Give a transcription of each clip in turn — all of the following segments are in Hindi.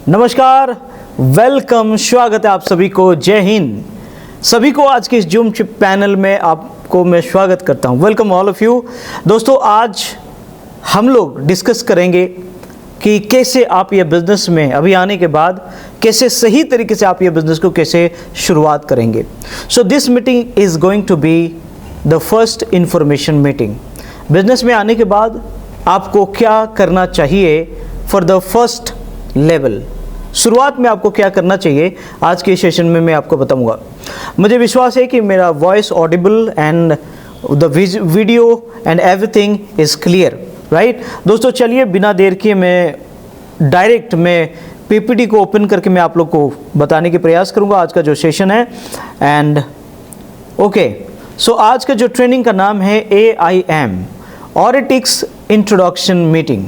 नमस्कार, वेलकम, स्वागत है आप सभी को। जय हिंद। सभी को आज के इस जूम पैनल में आपको मैं स्वागत करता हूं। Welcome all of you. दोस्तों, आज हम लोग डिस्कस करेंगे कि कैसे आप ये बिज़नेस में अभी आने के बाद कैसे सही तरीके से आप ये बिज़नेस को कैसे शुरुआत करेंगे। So this meeting is going to be the first information meeting. Business में आने के बाद आपको क्या करना चाहिए फॉर द फर्स्ट लेवल। शुरुआत में आपको क्या करना चाहिए आज के सेशन में मैं आपको बताऊंगा। मुझे विश्वास है कि मेरा voice Audible and the video and everything is clear, right. दोस्तों, चलिए बिना देर किए मैं डायरेक्ट पीपीटी को ओपन करके मैं आप लोग को बताने के प्रयास करूंगा आज का जो सेशन है। एंड ओके, सो आज का जो ट्रेनिंग का नाम है AIM ऑरेटिक्स इंट्रोडक्शन मीटिंग।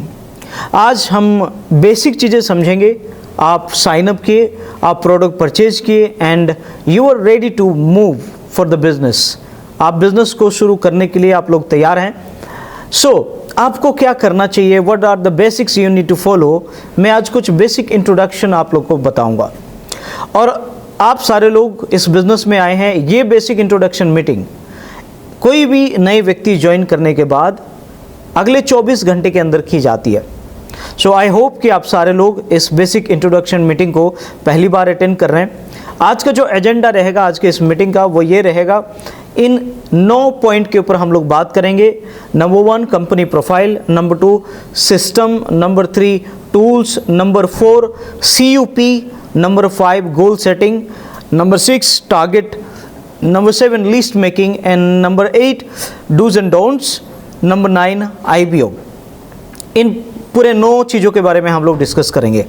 आज हम बेसिक चीज़ें समझेंगे। आप साइन अप किए, आप प्रोडक्ट परचेज किए and you are ready to move for the business. आप बिजनेस को शुरू करने के लिए आप लोग तैयार हैं। सो आपको क्या करना चाहिए, what are the basics you need to follow. मैं आज कुछ बेसिक इंट्रोडक्शन आप लोग को बताऊंगा और आप सारे लोग इस बिजनेस में आए हैं। ये बेसिक इंट्रोडक्शन मीटिंग कोई भी नए व्यक्ति ज्वाइन करने के बाद अगले 24 घंटे के अंदर की जाती है। सो आई होप कि आप सारे लोग इस बेसिक इंट्रोडक्शन मीटिंग को पहली बार अटेंड कर रहे हैं। आज का जो एजेंडा रहेगा आज के इस मीटिंग का वो ये रहेगा, इन 9 पॉइंट के ऊपर हम लोग बात करेंगे। Number 1 company profile, number 2 system, number 3 tools, number 4 CUP, number 5 goal setting, number 6 target, number 7 list making and number 8 dos and don'ts, number 9 IBO। इन पूरे 9 चीज़ों के बारे में हम लोग डिस्कस करेंगे।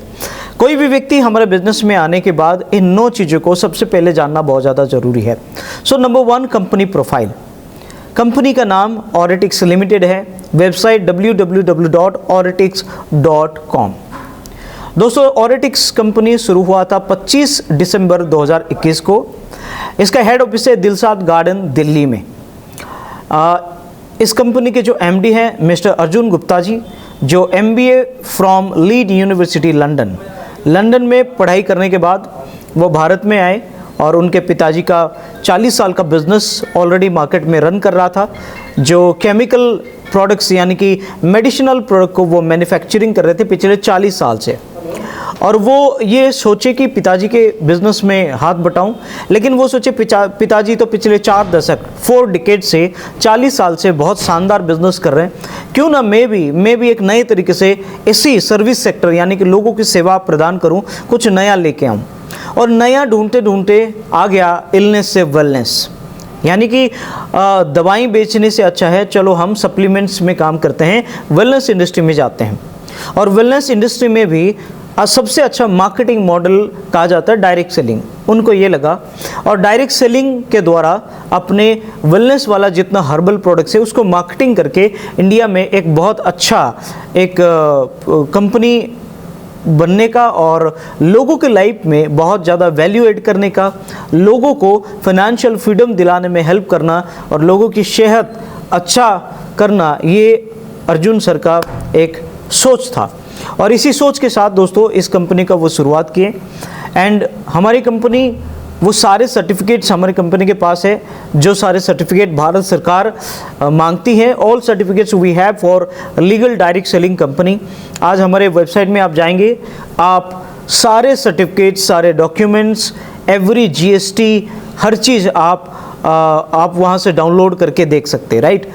कोई भी व्यक्ति हमारे बिजनेस में आने के बाद इन 9 चीज़ों को सबसे पहले जानना बहुत ज़्यादा ज़रूरी है। So number 1 company profile. Company का नाम ऑरेटिक्स लिमिटेड है। Website www.oretics.com। दोस्तों, ऑरेटिक्स कंपनी शुरू हुआ था 25 दिसंबर 2021 को। इसका हेड ऑफिस है दिलशाद गार्डन, दिल्ली में। इस कंपनी के जो MD हैं मिस्टर अर्जुन गुप्ता जी, जो MBA from lead university London में पढ़ाई करने के बाद वो भारत में आए और उनके पिताजी का 40 साल का बिजनेस ऑलरेडी मार्केट में रन कर रहा था, जो केमिकल प्रोडक्ट्स यानी कि मेडिसिनल प्रोडक्ट को वो मैन्युफैक्चरिंग कर रहे थे पिछले 40 साल से। और वो ये सोचे कि पिताजी के बिज़नेस में हाथ बटाऊं, लेकिन वो सोचे पिताजी तो पिछले 4 दशक 4 डिकेड से 40 साल से बहुत शानदार बिजनेस कर रहे हैं, क्यों ना मैं भी एक नए तरीके से इसी सर्विस सेक्टर यानी कि लोगों की सेवा प्रदान करूं, कुछ नया लेके आऊं। और नया ढूंढते ढूंढते आ गया इलनेस से वेलनेस, यानी कि दवाई बेचने से अच्छा है चलो हम सप्लीमेंट्स में काम करते हैं, वेलनेस इंडस्ट्री में जाते हैं। और वेलनेस इंडस्ट्री में भी सबसे अच्छा मार्केटिंग मॉडल कहा जाता है डायरेक्ट सेलिंग। उनको ये लगा और डायरेक्ट सेलिंग के द्वारा अपने वेलनेस वाला जितना हर्बल प्रोडक्ट्स है उसको मार्केटिंग करके इंडिया में एक बहुत अच्छा एक कंपनी बनने का और लोगों के लाइफ में बहुत ज़्यादा वैल्यू ऐड करने का, लोगों को फाइनेंशियल फ्रीडम दिलाने में हेल्प करना और लोगों की सेहत अच्छा करना, ये अर्जुन सर का एक सोच था। और इसी सोच के साथ दोस्तों इस कंपनी का वो शुरुआत किए। एंड हमारी कंपनी वो सारे सर्टिफिकेट्स हमारी कंपनी के पास है जो सारे सर्टिफिकेट भारत सरकार मांगती है। All certificates we have for legal direct selling company. आज हमारे वेबसाइट में आप जाएंगे, आप सारे सर्टिफिकेट्स, सारे डॉक्यूमेंट्स, एवरी GST, हर चीज़ आप वहाँ से डाउनलोड करके देख सकते हैं, राइट।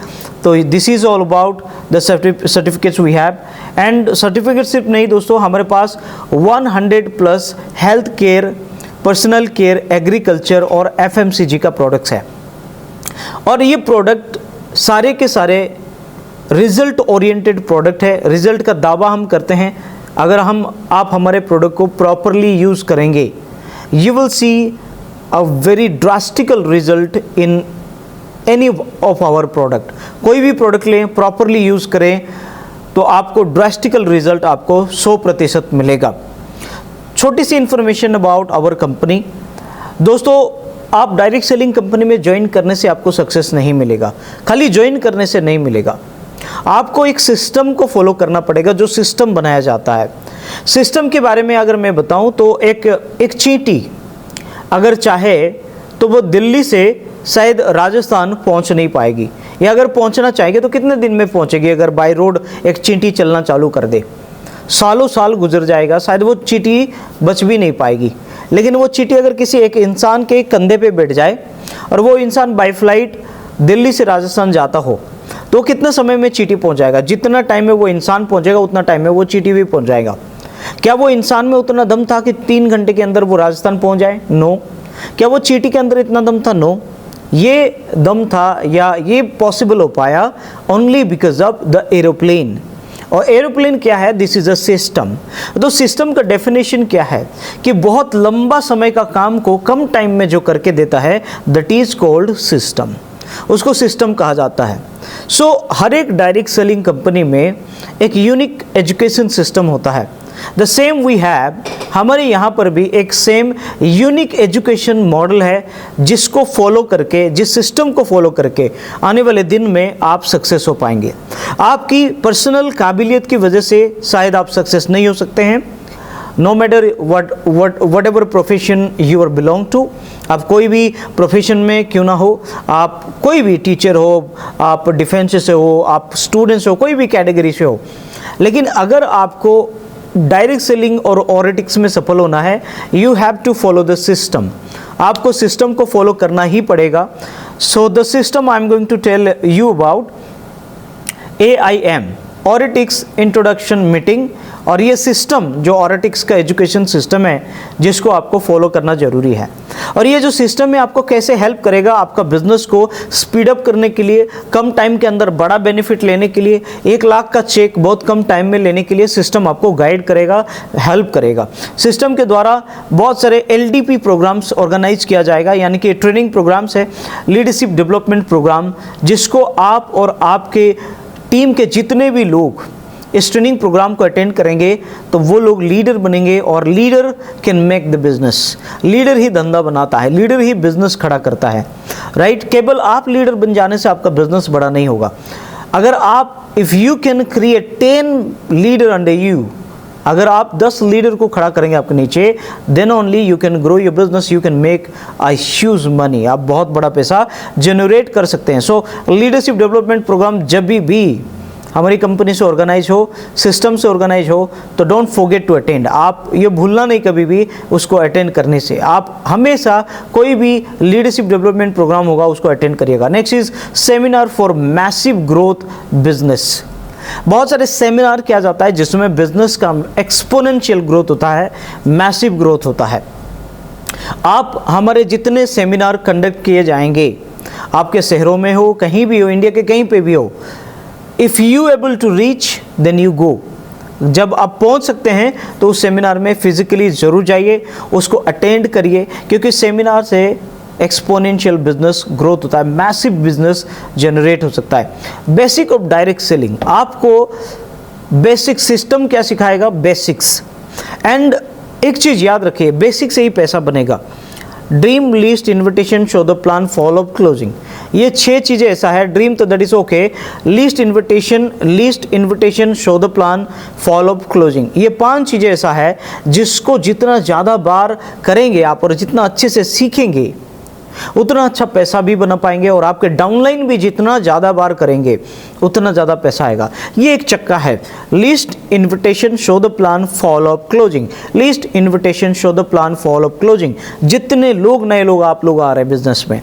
तो this is all about the certificates we have. And certificate सिर्फ नहीं दोस्तों, हमारे पास 100+ health care, personal care, agriculture और FMCG का प्रोडक्ट्स है। और ये प्रोडक्ट सारे के सारे रिजल्ट ओरिएंटेड प्रोडक्ट है। रिजल्ट का दावा हम करते हैं, अगर आप हमारे प्रोडक्ट को प्रॉपरली यूज़ करेंगे, you will see a very drastical result in any of our product. कोई भी प्रोडक्ट लें, प्रॉपरली यूज़ करें तो आपको ड्रास्टिकल रिजल्ट आपको 100% मिलेगा। छोटी सी इंफॉर्मेशन अबाउट आवर कंपनी। दोस्तों, आप डायरेक्ट सेलिंग कंपनी में ज्वाइन करने से आपको सक्सेस नहीं मिलेगा, खाली ज्वाइन करने से नहीं मिलेगा। आपको एक सिस्टम को फॉलो करना पड़ेगा, जो सिस्टम बनाया जाता है। सिस्टम के बारे में अगर मैं बताऊं तो एक चींटी अगर चाहे तो वो दिल्ली से शायद राजस्थान पहुंच नहीं पाएगी, या अगर पहुंचना चाहेगी तो कितने दिन में पहुंचेगी। अगर बाय रोड एक चींटी चलना चालू कर दे, सालों साल गुजर जाएगा, शायद वो चींटी बच भी नहीं पाएगी। लेकिन वो चींटी अगर किसी एक इंसान के कंधे पे बैठ जाए और वो इंसान बाय फ्लाइट दिल्ली से राजस्थान जाता हो, तो कितने समय में चींटी पहुंच जाएगा। जितना टाइम में वो इंसान पहुंचेगा उतना टाइम में वो चींटी भी पहुंच जाएगा। क्या वो इंसान में उतना दम था कि 3 घंटे के अंदर वो राजस्थान पहुंच जाए? नो। क्या वो चींटी के अंदर इतना दम था? नो। ये दम था या ये पॉसिबल हो पाया only because of the aeroplane. और एरोप्लेन क्या है? This is a system. तो सिस्टम का डेफिनेशन क्या है कि बहुत लंबा समय का काम को कम टाइम में जो करके देता है, दैट इज कॉल्ड सिस्टम। उसको सिस्टम कहा जाता है। सो हर एक डायरेक्ट सेलिंग कंपनी में एक यूनिक एजुकेशन सिस्टम होता है। द सेम वी हैव, हमारे यहाँ पर भी एक सेम यूनिक एजुकेशन मॉडल है जिसको फॉलो करके, जिस सिस्टम को फॉलो करके आने वाले दिन में आप सक्सेस हो पाएंगे। आपकी पर्सनल काबिलियत की वजह से शायद आप सक्सेस नहीं हो सकते हैं, no matter whatever profession you are belong to. आप कोई भी प्रोफेशन में क्यों ना हो, आप कोई भी टीचर हो, आप डिफेंस से हो, आप स्टूडेंट्स हो, कोई भी कैटेगरी से हो, लेकिन अगर आपको डायरेक्ट सेलिंग और ऑरेटिक्स में सफल होना है, you have to follow the system. आपको सिस्टम को फॉलो करना ही पड़ेगा। So the system I am going to tell you about AIM, ऑरेटिक्स इंट्रोडक्शन मीटिंग। और ये सिस्टम जो ऑरेटिक्स का एजुकेशन सिस्टम है जिसको आपको फॉलो करना ज़रूरी है। और ये जो सिस्टम है आपको कैसे हेल्प करेगा आपका बिजनेस को स्पीड अप करने के लिए, कम टाइम के अंदर बड़ा बेनिफिट लेने के लिए, 1 लाख का चेक बहुत कम टाइम में लेने के लिए सिस्टम आपको गाइड करेगा, हेल्प करेगा। सिस्टम के द्वारा बहुत सारे LDP प्रोग्राम्स ऑर्गेनाइज किया जाएगा, यानी कि ट्रेनिंग प्रोग्राम्स है, लीडरशिप डेवलपमेंट प्रोग्राम, जिसको आप और आपके टीम के जितने भी लोग इस ट्रेनिंग प्रोग्राम को अटेंड करेंगे तो वो लोग लीडर बनेंगे। और leader can make the business. Leader ही धंधा बनाता है, लीडर ही बिजनेस खड़ा करता है, राइट। केवल आप लीडर बन जाने से आपका बिजनेस बड़ा नहीं होगा। अगर आप if you can create 10 leader under you, अगर आप 10 लीडर को खड़ा करेंगे आपके नीचे, then only you can grow your business, you can make a huge money. आप बहुत बड़ा पैसा जनरेट कर सकते हैं। सो लीडरशिप डेवलपमेंट प्रोग्राम जब भी हमारी कंपनी से ऑर्गेनाइज हो, सिस्टम से ऑर्गेनाइज हो, तो डोंट फॉरगेट टू अटेंड। आप ये भूलना नहीं कभी भी उसको अटेंड करने से। आप हमेशा कोई भी लीडरशिप डेवलपमेंट प्रोग्राम होगा उसको अटेंड करिएगा। Next is seminar for massive growth business. बहुत सारे सेमिनार किया जाता है जिसमें बिजनेस का एक्सपोनेंशियल ग्रोथ होता है, मैसिव ग्रोथ होता है। आप हमारे जितने सेमिनार कंडक्ट किए जाएंगे, आपके शहरों में हो, कहीं भी हो, इंडिया के कहीं पे भी हो, if you able to reach then you go. जब आप पहुंच सकते हैं तो उस सेमिनार में फिजिकली ज़रूर जाइए, उसको अटेंड करिए, क्योंकि सेमिनार से एक्सपोनेंशियल बिजनेस ग्रोथ होता है, मैसिव बिजनेस जनरेट हो सकता है। बेसिक ऑफ डायरेक्ट सेलिंग, आपको बेसिक सिस्टम क्या सिखाएगा? बेसिक्स। एंड एक चीज़ याद रखिए, बेसिक से ही पैसा बनेगा। Dream, list, invitation, show the plan, follow up, closing. ये 6 चीज़ें ऐसा है। ड्रीम तो that is okay, list invitation, show the plan, follow up, closing, ये 5 चीज़ें ऐसा है जिसको जितना ज़्यादा बार करेंगे आप और जितना अच्छे से सीखेंगे उतना अच्छा पैसा भी बना पाएंगे। और आपके डाउनलाइन भी जितना ज़्यादा बार करेंगे उतना ज़्यादा पैसा आएगा। ये एक चक्का है, list, invitation, show the plan, follow up, closing. List, invitation, show the plan, follow up, closing. जितने लोग, नए लोग आप लोग आ रहे हैं बिजनेस में,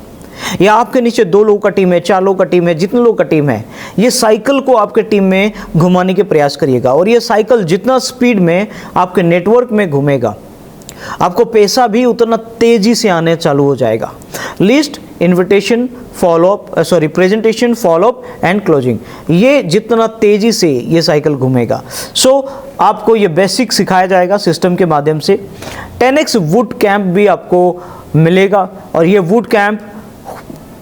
या आपके नीचे 2 लोगों का टीम है, 4 लोगों का टीम है, जितने लोगों का टीम है, ये साइकिल को आपके टीम में घुमाने के प्रयास करिएगा। और ये साइकिल जितना स्पीड में आपके नेटवर्क में घूमेगा, आपको पैसा भी उतना तेजी से आने चालू हो जाएगा। List, invitation, presentation, follow up and closing, ये जितना तेजी से ये साइकिल घूमेगा। सो आपको ये बेसिक सिखाया जाएगा सिस्टम के माध्यम से। 10x वुड कैंप भी आपको मिलेगा, और ये वुड कैंप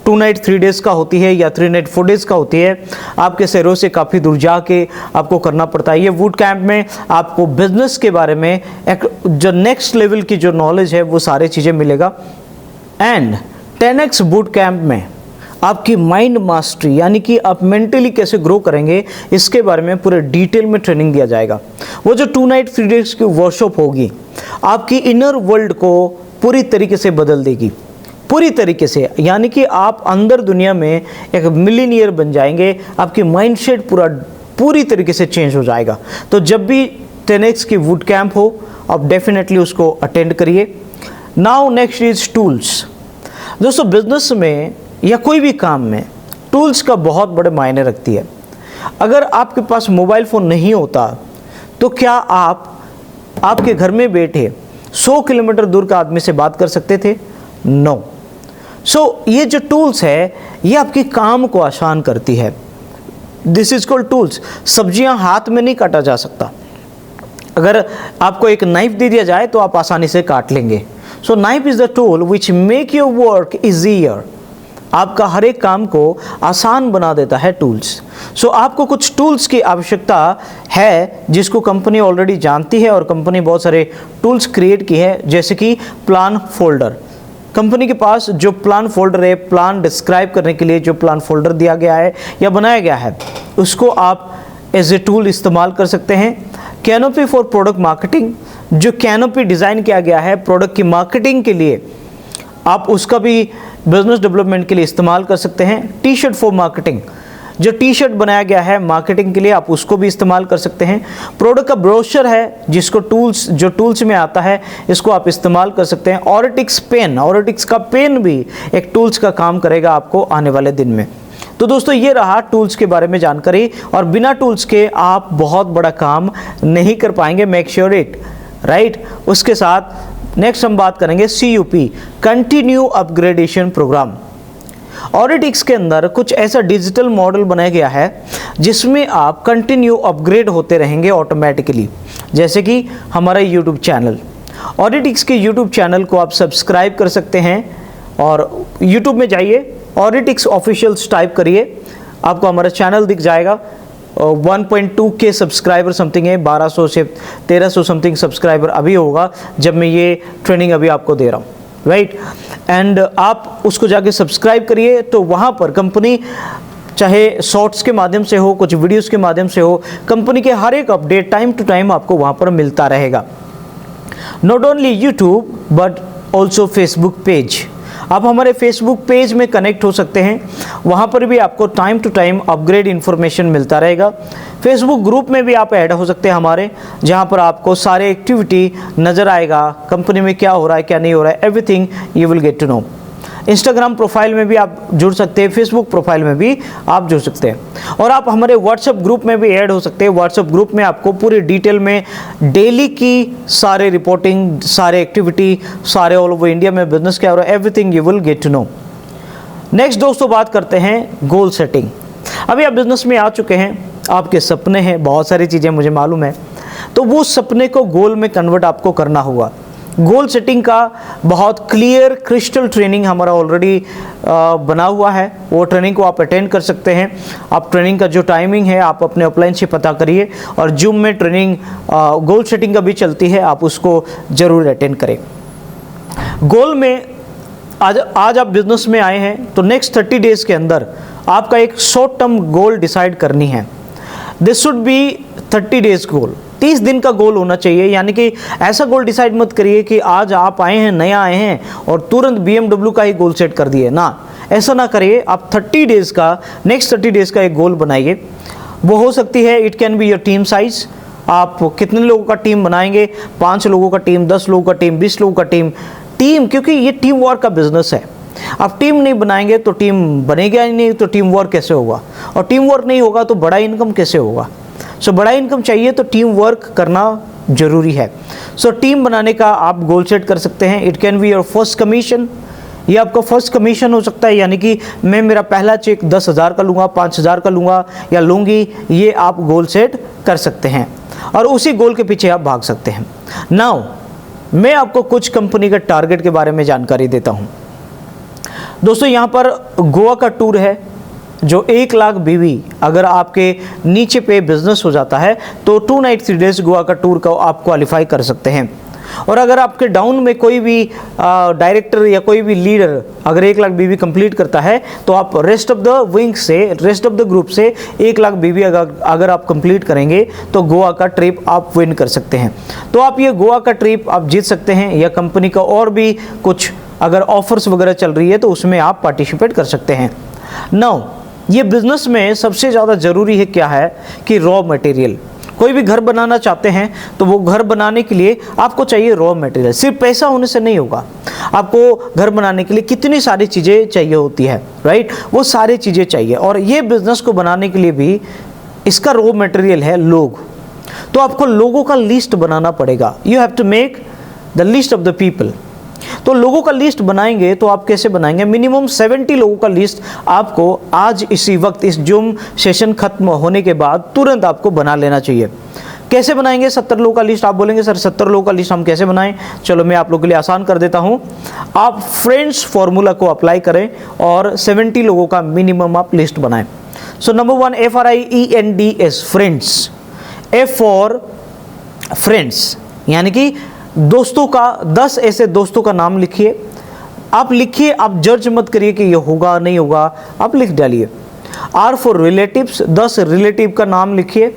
2 नाइट 3 डेज़ का होती है या 3 नाइट 4 डेज़ का होती है। आपके शहरों से काफ़ी दूर जाके आपको करना पड़ता है। ये वुड कैंप में आपको बिजनेस के बारे में एक जो नेक्स्ट लेवल की जो नॉलेज है वो सारी चीज़ें मिलेगा। एंड 10x वुड कैंप में आपकी माइंड मास्टरी यानी कि आप मेंटली कैसे ग्रो करेंगे, इसके बारे में पूरे डिटेल में ट्रेनिंग दिया जाएगा। वो जो 2 नाइट 3 डेज की वर्कशॉप होगी आपकी इनर वर्ल्ड को पूरी तरीके से बदल देगी, पूरी तरीके से, यानी कि आप अंदर दुनिया में एक मिलीनियर बन जाएंगे। आपकी माइंडसेट पूरी तरीके से चेंज हो जाएगा। तो जब भी 10x की वुड कैंप हो आप डेफिनेटली उसको अटेंड करिए। Now next is tools. दोस्तों बिजनेस में या कोई भी काम में टूल्स का बहुत बड़े मायने रखती है। अगर आपके पास मोबाइल फ़ोन नहीं होता तो क्या आप आपके घर में बैठे 100 किलोमीटर दूर का आदमी से बात कर सकते थे? नो। सो ये जो टूल्स है ये आपके काम को आसान करती है। This is called tools. सब्जियां हाथ में नहीं काटा जा सकता। अगर आपको एक नाइफ दे दिया जाए तो आप आसानी से काट लेंगे। So knife is the tool which make your work easier. आपका हर एक काम को आसान बना देता है टूल्स। सो आपको कुछ टूल्स की आवश्यकता है जिसको कंपनी ऑलरेडी जानती है और कंपनी बहुत सारे टूल्स क्रिएट की है, जैसे कि प्लान फोल्डर। कंपनी के पास जो प्लान फोल्डर है, प्लान डिस्क्राइब करने के लिए जो प्लान फोल्डर दिया गया है या बनाया गया है, उसको आप एज ए टूल इस्तेमाल कर सकते हैं। कैनोपी फॉर प्रोडक्ट मार्केटिंग, जो कैनोपी डिज़ाइन किया गया है प्रोडक्ट की मार्केटिंग के लिए, आप उसका भी बिजनेस डेवलपमेंट के लिए इस्तेमाल कर सकते हैं। टी शर्ट फॉर मार्केटिंग, जो टी शर्ट बनाया गया है मार्केटिंग के लिए, आप उसको भी इस्तेमाल कर सकते हैं। प्रोडक्ट का ब्रोशर है जिसको जो टूल्स में आता है, इसको आप इस्तेमाल कर सकते हैं। ऑरेटिक्स पेन, ऑरेटिक्स का पेन भी एक टूल्स का काम करेगा आपको आने वाले दिन में। तो दोस्तों ये रहा टूल्स के बारे में जानकारी, और बिना टूल्स के आप बहुत बड़ा काम नहीं कर पाएंगे, मेक श्योर इट, राइट। उसके साथ नेक्स्ट हम बात करेंगे CUP, कंटिन्यू अपग्रेडेशन प्रोग्राम। ऑरेटिक्स के अंदर कुछ ऐसा डिजिटल मॉडल बनाया गया है जिसमें आप कंटिन्यू अपग्रेड होते रहेंगे ऑटोमेटिकली। जैसे कि हमारा यूट्यूब चैनल, ऑरेटिक्स के यूट्यूब चैनल को आप सब्सक्राइब कर सकते हैं, और यूट्यूब में जाइए ऑरेटिक्स ऑफिशियल्स टाइप करिए, आपको हमारा चैनल दिख जाएगा। 1.2K सब्सक्राइबर समथिंग है, 1200 से 1300 समथिंग सब्सक्राइबर अभी होगा जब मैं ये ट्रेनिंग अभी आपको दे रहा हूँ, राइट। एंड आप उसको जाके सब्सक्राइब करिए, तो वहाँ पर कंपनी चाहे शॉर्ट्स के माध्यम से हो, कुछ वीडियोस के माध्यम से हो, कंपनी के हर एक अपडेट टाइम टू टाइम आपको वहाँ पर मिलता रहेगा। Not only YouTube but also Facebook page, आप हमारे फेसबुक पेज में कनेक्ट हो सकते हैं, वहाँ पर भी आपको time to time upgrade information मिलता रहेगा। फेसबुक ग्रुप में भी आप ऐड हो सकते हैं हमारे, जहाँ पर आपको सारे एक्टिविटी नज़र आएगा, कंपनी में क्या हो रहा है क्या नहीं हो रहा है, everything you will get to know. Instagram profile में भी आप जुड़ सकते हैं, फेसबुक प्रोफाइल में भी आप जुड़ सकते हैं, और आप हमारे व्हाट्सएप ग्रुप में भी ऐड हो सकते हैं। व्हाट्सएप ग्रुप में आपको पूरी डिटेल में डेली की सारे रिपोर्टिंग, सारे एक्टिविटी, सारे ऑल ओवर इंडिया में बिजनेस क्या हो रहा है, everything you will get to know. Next दोस्तों बात करते हैं गोल सेटिंग। अभी आप बिजनेस में आ चुके हैं, आपके सपने हैं, बहुत सारी चीज़ें मुझे मालूम है, तो वो सपने को गोल में कन्वर्ट आपको करना होगा। गोल सेटिंग का बहुत क्लियर क्रिस्टल ट्रेनिंग हमारा ऑलरेडी बना हुआ है, वो ट्रेनिंग को आप अटेंड कर सकते हैं। आप ट्रेनिंग का जो टाइमिंग है आप अपने अपलाइन से पता करिए, और जूम में ट्रेनिंग गोल सेटिंग का भी चलती है, आप उसको ज़रूर अटेंड करें। गोल में आज आप बिजनेस में आए हैं तो नेक्स्ट 30 डेज़ के अंदर आपका एक शॉर्ट टर्म गोल डिसाइड करनी है। दिस शुड बी 30 डेज़ गोल, 30 दिन का गोल होना चाहिए। यानी कि ऐसा गोल डिसाइड मत करिए कि आज आप आए हैं, नया आए हैं और तुरंत BMW का ही गोल सेट कर दिए ना, ऐसा ना करिए। आप 30 डेज़ का, नेक्स्ट 30 डेज़ का एक गोल बनाइए। वो हो सकती है, it can be your team size, आप कितने लोगों का टीम बनाएंगे, 5 लोगों का टीम, 10 लोगों का टीम, 20 लोगों का टीम, क्योंकि ये टीम वर्क का बिजनेस है। आप टीम नहीं बनाएंगे तो टीम बनेगा ही नहीं, तो टीम वर्क कैसे होगा, और टीम वर्क नहीं होगा तो बड़ा इनकम कैसे होगा। सो बड़ा इनकम चाहिए तो टीम वर्क करना ज़रूरी है। सो टीम बनाने का आप गोल सेट कर सकते हैं। It can be your first commission, ये आपका फर्स्ट कमीशन हो सकता है, यानी कि मैं मेरा पहला चेक 10,000 का लूँगा, 5,000 का लूँगा या लूँगी, ये आप गोल सेट कर सकते हैं और उसी गोल के पीछे आप भाग सकते हैं। नाउ मैं आपको कुछ कंपनी के टारगेट के बारे में जानकारी देता हूँ। दोस्तों यहाँ पर गोवा का टूर है जो 1 लाख BV अगर आपके नीचे पे बिजनेस हो जाता है तो 2 नाइट 3 डेज गोवा का टूर का आप क्वालिफाई कर सकते हैं। और अगर आपके डाउन में कोई भी डायरेक्टर या कोई भी लीडर अगर 1 लाख बीवी कंप्लीट करता है तो आप रेस्ट ऑफ द विंग से, रेस्ट ऑफ द ग्रुप से 1 लाख बीवी अगर आप कंप्लीट करेंगे तो गोवा का ट्रिप आप विन कर सकते हैं। तो आप ये गोवा का ट्रिप आप जीत सकते हैं, या कंपनी का और भी कुछ अगर ऑफर्स वगैरह चल रही है तो उसमें आप पार्टिसिपेट कर सकते हैं। नाउ ये बिजनेस में सबसे ज़्यादा ज़रूरी है क्या है कि रॉ मटेरियल। कोई भी घर बनाना चाहते हैं तो वो घर बनाने के लिए आपको चाहिए रॉ मटेरियल। सिर्फ पैसा होने से नहीं होगा, आपको घर बनाने के लिए कितनी सारी चीज़ें चाहिए होती है, राइट। वो सारी चीज़ें चाहिए, और ये बिज़नेस को बनाने के लिए भी इसका रॉ मटेरियल है लोग। तो आपको लोगों का लिस्ट बनाना पड़ेगा। You have to make the list of the people. तो लोगों का लिस्ट बनाएंगे तो आप कैसे बनाएंगे? मिनिमम 70 लोगों का लिस्ट आपको आज इसी वक्त इस जूम सेशन खत्म होने के बाद तुरंत आपको बना लेना चाहिए। कैसे बनाएंगे 70 लोगों का लिस्ट? आप बोलेंगे सर 70 लोगों का लिस्ट हम कैसे बनाएं? चलो मैं आप लोगों के लिए आसान कर देता हूं। आप फ्रेंड्स फॉर्मूला को अप्लाई करें और 70 लोगों का मिनिमम आप लिस्ट बनाएं। So number 1 FRIENDS, friends. F for friends, यानी कि दोस्तों का 10 ऐसे दोस्तों का नाम लिखिए। आप लिखिए, आप जज मत करिए कि ये होगा नहीं होगा, आप लिख डालिए। R फॉर रिलेटिव्स, 10 रिलेटिव का नाम लिखिए।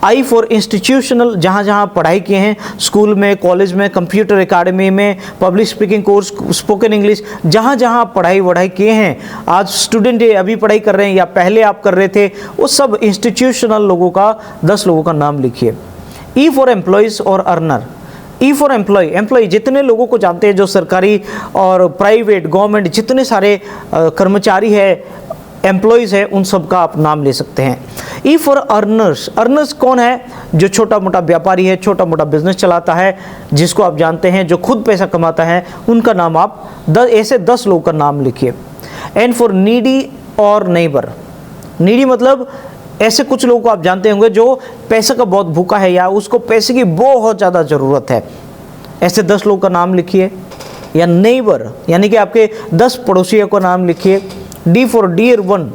I फॉर इंस्टीट्यूशनल, जहाँ जहाँ पढ़ाई किए हैं, स्कूल में, कॉलेज में, कंप्यूटर एकेडमी में, public speaking course, spoken English, जहाँ जहाँ पढ़ाई वढ़ाई किए हैं, आज स्टूडेंट अभी पढ़ाई कर रहे हैं या पहले आप कर रहे थे, वो सब इंस्टीट्यूशनल लोगों का 10 लोगों का नाम लिखिए। E फॉर एम्प्लॉयज़ और अर्नर। ई फॉर एम्प्लॉय, जितने लोगों को जानते हैं जो सरकारी और प्राइवेट गवर्नमेंट जितने सारे कर्मचारी है, एम्प्लॉयज़ है, उन सब का आप नाम ले सकते हैं। ई फॉर अर्नर्स, अर्नर्स कौन है? जो छोटा मोटा व्यापारी है, छोटा मोटा बिजनेस चलाता है, जिसको आप जानते हैं, जो खुद पैसा कमाता है, उनका नाम आप ऐसे 10 लोगों का नाम लिखिए। एन फॉर नीडी और नेबर। नीडी मतलब ऐसे कुछ लोगों को आप जानते होंगे जो पैसे का बहुत भूखा है या उसको पैसे की बहुत ज़्यादा ज़रूरत है, ऐसे 10 लोगों का नाम लिखिए। या नेबर यानी कि आपके 10 पड़ोसियों का नाम लिखिए। डी फॉर डियर वन,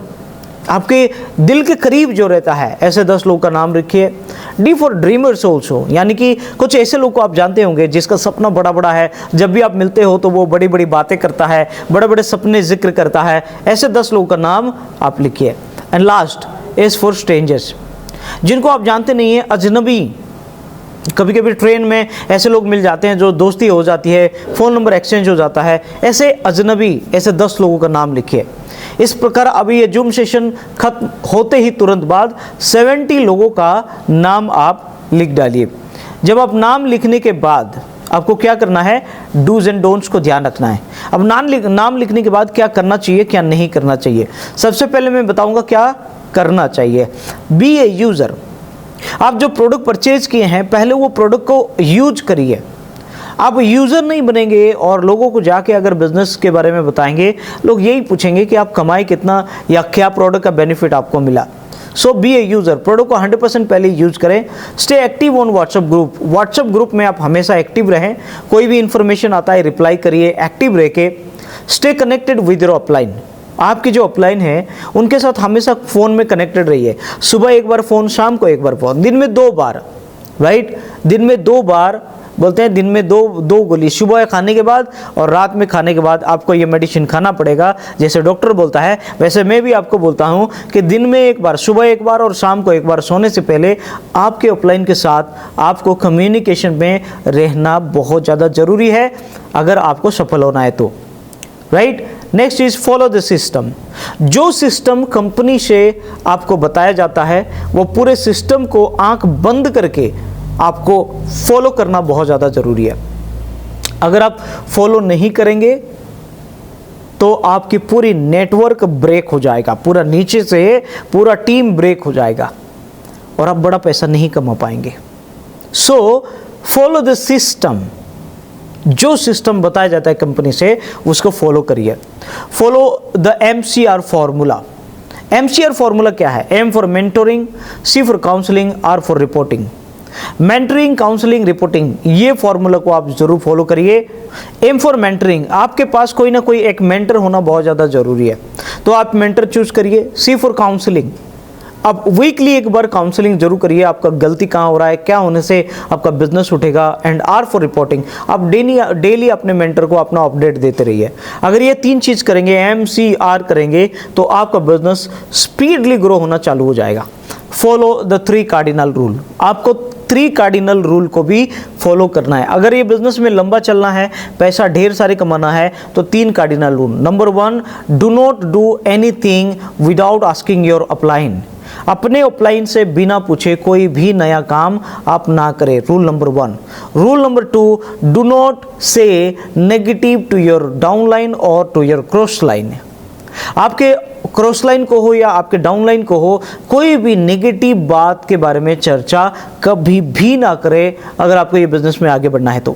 आपके दिल के करीब जो रहता है, ऐसे 10 लोगों का नाम लिखिए। डी फॉर ड्रीमर्स ऑल्सो, यानी कि कुछ ऐसे लोग को आप जानते होंगे जिसका सपना बड़ा बड़ा है, जब भी आप मिलते हो तो वो बड़ी बड़ी बातें करता है, बड़े बड़े सपने जिक्र करता है, ऐसे 10 लोगों का नाम आप लिखिए। And last S for strangers, जिनको आप जानते नहीं हैं, अजनबी। कभी कभी ट्रेन में ऐसे लोग मिल जाते हैं जो दोस्ती हो जाती है, फ़ोन नंबर एक्सचेंज हो जाता है, ऐसे अजनबी, ऐसे 10 लोगों का नाम लिखिए। इस प्रकार अभी ये जूम सेशन खत्म होते ही तुरंत बाद 70 लोगों का नाम आप लिख डालिए। जब आप नाम लिखने के बाद आपको क्या करना है? डूज एंड डोंट्स को ध्यान रखना है। अब नाम लिखने के बाद क्या करना चाहिए, क्या नहीं करना चाहिए। सबसे पहले मैं बताऊंगा क्या करना चाहिए। बी ए यूज़र, आप जो प्रोडक्ट परचेज किए हैं पहले वो प्रोडक्ट को यूज करिए। आप यूज़र नहीं बनेंगे और लोगों को जाके अगर बिजनेस के बारे में बताएंगे, लोग यही पूछेंगे कि आप कमाए कितना या क्या प्रोडक्ट का बेनिफिट आपको मिला। सो बी ए यूज़र, प्रोडक्ट को 100% पहले यूज करें। Stay active on WhatsApp group, WhatsApp group में आप हमेशा एक्टिव रहें, कोई भी इंफॉर्मेशन आता है रिप्लाई करिए, एक्टिव रह के। Stay connected with your upline, आपकी जो अपलाइन है उनके साथ हमेशा फ़ोन में कनेक्टेड रहिए। सुबह एक बार फ़ोन, शाम को एक बार फ़ोन, दिन में 2 बार, राइट। दिन में 2 बार बोलते हैं, दिन में दो गोली, सुबह खाने के बाद और रात में खाने के बाद आपको ये मेडिसिन खाना पड़ेगा। जैसे डॉक्टर बोलता है वैसे मैं भी आपको बोलता हूँ कि दिन में 1 बार, सुबह 1 बार और शाम को 1 बार, सोने से पहले आपके अपलाइन के साथ आपको कम्युनिकेशन में रहना बहुत ज़्यादा ज़रूरी है अगर आपको सफल होना है तो, right. Next is follow the system. जो सिस्टम कंपनी से आपको बताया जाता है वो पूरे सिस्टम को आंख बंद करके आपको फॉलो करना बहुत ज़्यादा ज़रूरी है। अगर आप फॉलो नहीं करेंगे तो आपकी पूरी नेटवर्क ब्रेक हो जाएगा, पूरा नीचे से पूरा टीम ब्रेक हो जाएगा और आप बड़ा पैसा नहीं कमा पाएंगे। सो फॉलो द सिस्टम, जो सिस्टम बताया जाता है कंपनी से उसको फॉलो करिए। Follow the MCR formula. MCR formula क्या है? M for mentoring, C for counselling, R for reporting. Mentoring, counselling, reporting, ये फॉर्मूला को आप जरूर फॉलो करिए। एम फॉर मेंटरिंग, आपके पास कोई ना कोई एक मेंटर होना बहुत ज़्यादा ज़रूरी है, तो आप मेंटर चूज करिए। सी फॉर काउंसलिंग, आप वीकली एक बार काउंसलिंग जरूर करिए, आपका गलती कहाँ हो रहा है, क्या होने से आपका बिजनेस उठेगा। एंड आर फॉर रिपोर्टिंग, आप डेली अपने मेंटर को अपना अपडेट देते रहिए। अगर ये 3 चीज़ करेंगे, MCR करेंगे, तो आपका बिजनेस स्पीडली ग्रो होना चालू हो जाएगा। फॉलो द 3 कार्डिनल रूल, आपको 3 कार्डिनल रूल को भी फॉलो करना है। अगर ये बिजनेस में लंबा चलना है, पैसा ढेर सारे कमाना है, तो 3 cardinal rule. Number 1, do not do anything without asking your upline. अपने अपलाइन से बिना पूछे कोई भी नया काम आप ना करें, rule number 1। Rule number 2, do not से नेगेटिव टू योर डाउनलाइन और टू योर क्रॉस लाइन। आपके क्रॉस लाइन को हो या आपके डाउनलाइन को हो, कोई भी नेगेटिव बात के बारे में चर्चा कभी भी ना करें अगर आपको ये बिजनेस में आगे बढ़ना है तो।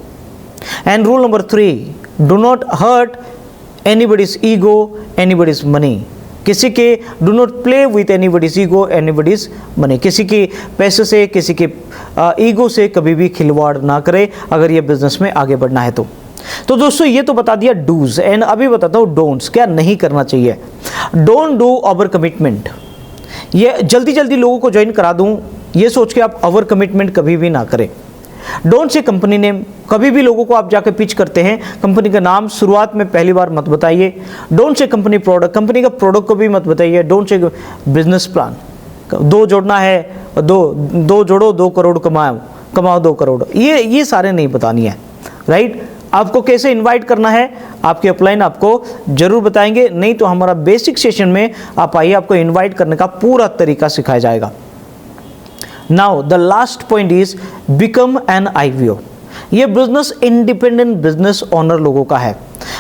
And rule number 3, do not hurt anybody's ego, anybody's money. किसी के do not play with anybody's ego, anybody's money. किसी के पैसे से, किसी के ईगो से कभी भी खिलवाड़ ना करें अगर ये बिजनेस में आगे बढ़ना है तो दोस्तों ये तो बता दिया डूज, एंड अभी बताता हूँ डोंट्स, क्या नहीं करना चाहिए। Don't do over commitment. ये जल्दी लोगों को ज्वाइन करा दूं, ये सोच के आप ओवर कमिटमेंट कभी भी ना करें। डोंट से कंपनी नेम, कभी भी लोगों को आप जाकर पिच करते हैं, कंपनी का नाम शुरुआत में पहली बार मत बताइए। Don't say company product, company का प्रोडक्ट को भी मत बताइए। डोंट से बिजनेस प्लान, 2 जोड़ना है, 2 जोड़ो 2 करोड़ कमाओ 2 करोड़, ये सारे नहीं बतानी है, राइट। आपको कैसे इनवाइट करना है, आपके अपलाइन आपको जरूर बताएंगे, नहीं तो हमारा बेसिक सेशन में आप आइए, आपको इनवाइट करने का पूरा तरीका सिखाया जाएगा। Now the last point is become an IVO। ये बिजनेस इंडिपेंडेंट बिजनेस ओनर लोगों का है।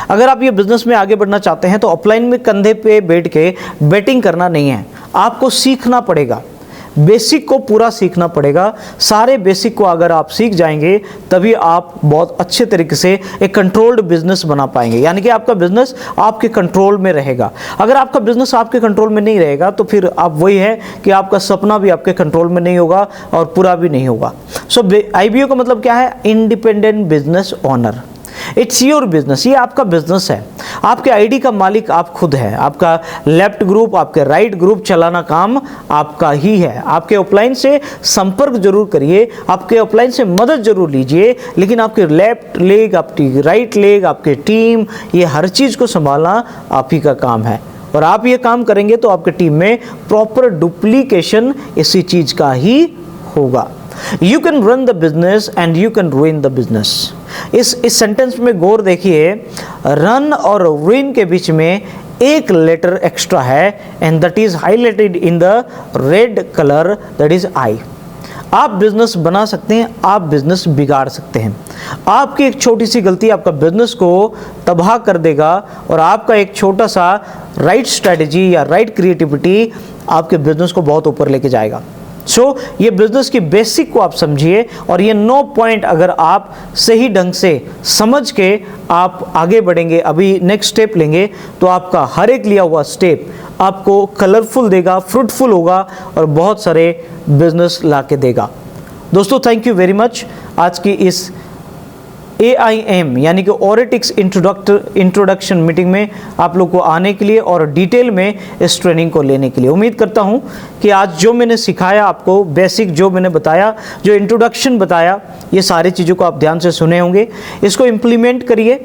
अगर आप ये बिजनेस में आगे बढ़ना चाहते हैं तो अपलाइन में कंधे पे बैठ के बैटिंग करना नहीं है, आपको सीखना पड़ेगा, बेसिक को पूरा सीखना पड़ेगा। सारे बेसिक को अगर आप सीख जाएंगे तभी आप बहुत अच्छे तरीके से एक कंट्रोल्ड बिजनेस बना पाएंगे, यानी कि आपका बिजनेस आपके कंट्रोल में रहेगा। अगर आपका बिजनेस आपके कंट्रोल में नहीं रहेगा तो फिर आप वही है कि आपका सपना भी आपके कंट्रोल में नहीं होगा और पूरा भी नहीं होगा। सो IBO का मतलब क्या है? Independent business owner. It's your business, ये आपका बिजनेस है। आपके आईडी का मालिक आप खुद है। आपका लेफ्ट ग्रुप, आपके राइट ग्रुप चलाना काम आपका ही है। आपके अपलाइन से संपर्क जरूर करिए, आपके अपलाइन से मदद जरूर लीजिए, लेकिन आपके लेफ्ट लेग, आपकी राइट लेग, आपके टीम, ये हर चीज़ को संभालना आप ही का काम है। और आप ये काम करेंगे तो आपके टीम में प्रॉपर डुप्लीकेशन इसी चीज़ का ही होगा। You can run the business and you can रूइन the business. इस सेंटेंस में गौर देखिए, रन और रूइन के बीच में एक लेटर एक्स्ट्रा है and that is highlighted in the red colour, that is I. आप बिजनेस बना सकते हैं, आप बिजनेस बिगाड़ सकते हैं। आपकी एक छोटी सी गलती आपका बिजनेस को तबाह कर देगा और आपका एक छोटा सा राइट स्ट्रेटजी या राइट क्रिएटिविटी आपके बिजनेस को बहुत ऊपर लेके जाएगा। सो ये बिजनेस की बेसिक को आप समझिए और ये 9 पॉइंट अगर आप सही ढंग से समझ के आप आगे बढ़ेंगे, अभी नेक्स्ट स्टेप लेंगे, तो आपका हर एक लिया हुआ स्टेप आपको कलरफुल देगा, फ्रूटफुल होगा और बहुत सारे बिजनेस ला के देगा। दोस्तों थैंक यू वेरी मच आज की इस AIM यानी कि ओरेटिक्स इंट्रोडक्शन मीटिंग में आप लोग को आने के लिए और डिटेल में इस ट्रेनिंग को लेने के लिए। उम्मीद करता हूं कि आज जो मैंने सिखाया आपको, बेसिक जो मैंने बताया, जो इंट्रोडक्शन बताया, ये सारी चीज़ों को आप ध्यान से सुने होंगे। इसको इम्प्लीमेंट करिए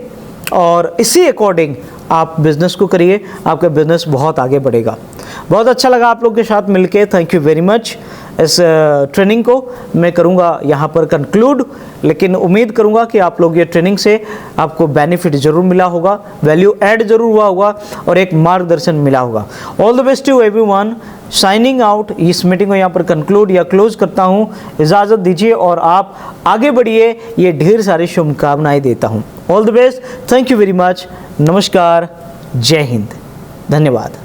और इसी अकॉर्डिंग आप बिज़नेस को करिए, आपका बिज़नेस बहुत आगे बढ़ेगा। बहुत अच्छा लगा आप लोग के साथ मिलके, थैंक यू वेरी मच। इस ट्रेनिंग को मैं करूंगा यहाँ पर कंक्लूड, लेकिन उम्मीद करूंगा कि आप लोग ये ट्रेनिंग से आपको बेनिफिट ज़रूर मिला होगा, वैल्यू ऐड ज़रूर हुआ होगा और एक मार्गदर्शन मिला होगा। All the best to everyone. Signing out. इस मीटिंग को यहाँ पर कंक्लूड या क्लोज करता हूँ। इजाज़त दीजिए और आप आगे बढ़िए, ये ढेर सारी शुभकामनाएँ देता हूँ। All the best, thank you very much. नमस्कार, जय हिंद, धन्यवाद।